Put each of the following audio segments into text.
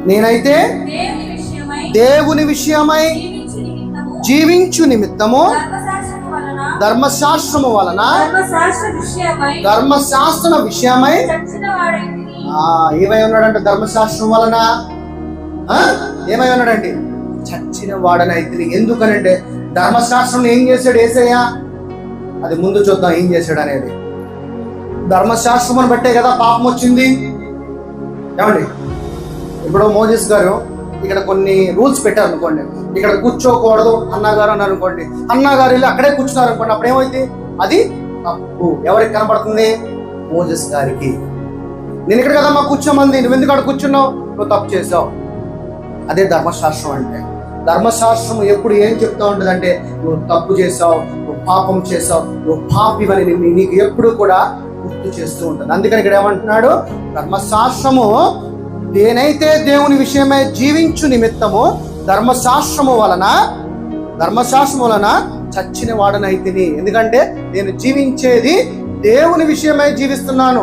నేనైతే దేవుని విషయమై జీవించు నిమిత్తము ధర్మశాస్త్రము వలన ధర్మశాస్త్ర విషయమై ఏమై ఉన్నాడంటే ధర్మశాస్త్రం వలన ఏమై ఉన్నాడండి? చచ్చిన వాడనైతే. ఎందుకనంటే ధర్మశాస్త్రం ఏం చేశాడు యేసయ్య? అది ముందు చూద్దాం ఏం చేశాడు అనేది. ధర్మశాస్త్రం బట్టే కదా పాపం వచ్చింది. ఏమండి, ఇప్పుడు మోజెస్ గారు ఇక్కడ కొన్ని రూల్స్ పెట్టారు అనుకోండి, ఇక్కడ కూర్చోకూడదు అన్నగారు అని అనుకోండి, అన్నగారు వెళ్ళి అక్కడే కూర్చున్నారు అనుకోండి, అప్పుడు ఏమైంది? అది తప్పు. ఎవరికి కనపడుతుంది? మోజెస్ గారికి. నేను ఇక్కడ కదమ్మా కూర్చోమంది, నువ్వు ఎందుకు అక్కడ కూర్చున్నావు? నువ్వు తప్పు చేసావు. అదే ధర్మశాస్త్రం అంటే. ధర్మశాస్త్రం ఎప్పుడు ఏం చెప్తా ఉంటుంది అంటే, నువ్వు తప్పు చేసావు, నువ్వు పాపం చేసావు, నువ్వు పాపివని నీకు ఎప్పుడు కూడా గుర్తు చేస్తూ ఉంటుంది. అందుకని ఇక్కడ ఏమంటున్నాడు? ధర్మశాస్త్రము నేనైతే దేవుని విషయమై జీవించు నిమిత్తము ధర్మశాస్త్రము వలన చచ్చిన వాడనైతిని. ఎందుకంటే నేను జీవించేది దేవుని విషయమై జీవిస్తున్నాను.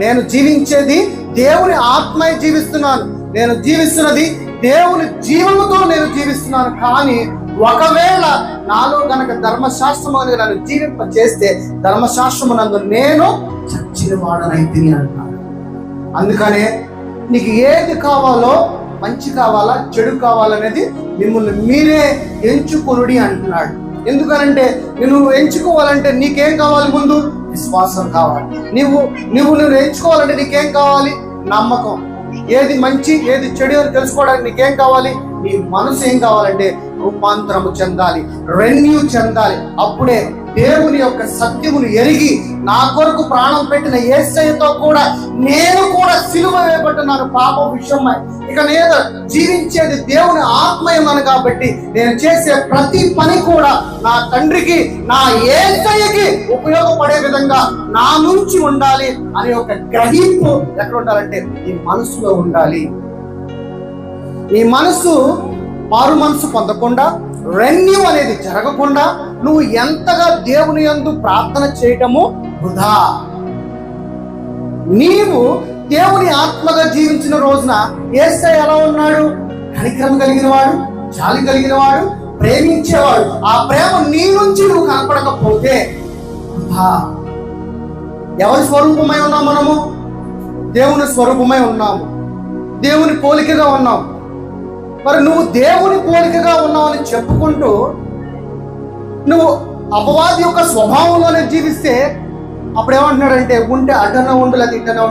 నేను జీవించేది దేవుని ఆత్మై జీవిస్తున్నాను. నేను జీవిస్తున్నది దేవుని జీవముతో నేను జీవిస్తున్నాను. కానీ ఒకవేళ నాలో గనక ధర్మశాస్త్రము అనేది నన్ను జీవింప చేస్తే ధర్మశాస్త్రము నందు నేను చచ్చిన వాడనైతిని అంటున్నాను. అందుకనే నీకు ఏది కావాలో, మంచి కావాలా చెడు కావాలనేది మిమ్మల్ని మీరే ఎంచుకొనుడి అంటున్నాడు. ఎందుకనంటే నువ్వు ఎంచుకోవాలంటే నీకేం కావాలి? ముందు విశ్వాసం కావాలి. నువ్వు ఎంచుకోవాలంటే నీకేం కావాలి? నమ్మకం. ఏది మంచి ఏది చెడు అని తెలుసుకోవడానికి నీకేం కావాలి? నీ మనసు ఏం కావాలంటే రూపాంతరము చెందాలి, రెన్యూ చెందాలి. అప్పుడే దేవుని యొక్క సత్యమును ఎరిగి నా కొరకు ప్రాణం పెట్టిన యేసయ్యతో కూడా నేను కూడా సిలువ వేయబట్టున్నాను పాపం విషయమై. ఇక నేను జీవించేది దేవుని ఆత్మయమని కాబట్టి నేను చేసే ప్రతి పని కూడా నా తండ్రికి, నా యేసయ్యకి ఉపయోగపడే విధంగా నా నుంచి ఉండాలి అనే ఒక గ్రహింపు ఎక్కడ ఉండాలంటే నీ మనసులో ఉండాలి. నీ మనసు మారు మనసు పొందకుండా, రెన్యూ అనేది జరగకుండా నువ్వు ఎంతగా దేవుని యందు ప్రార్థన చేయటము వృధా. నీవు దేవుని ఆత్మగా జీవించిన రోజున యేసయ్య ఎలా ఉన్నాడు? కనికరం కలిగిన వాడు, జాలి కలిగిన వాడు, ప్రేమించేవాడు. ఆ ప్రేమ నీ నుంచి నువ్వు కనపడకపోతే వృధా. ఎవరి స్వరూపమై ఉన్నాం? మనము దేవుని స్వరూపమై ఉన్నాము, దేవుని పోలికగా ఉన్నాము. మరి నువ్వు దేవుని పోలికగా ఉన్నావని చెప్పుకుంటూ నువ్వు అపవాది యొక్క స్వభావంలోనే జీవిస్తే అప్పుడు ఏమంటున్నాడంటే ఉంటే అటన ఉండు, లేకపోతే ఇటన ఉండు.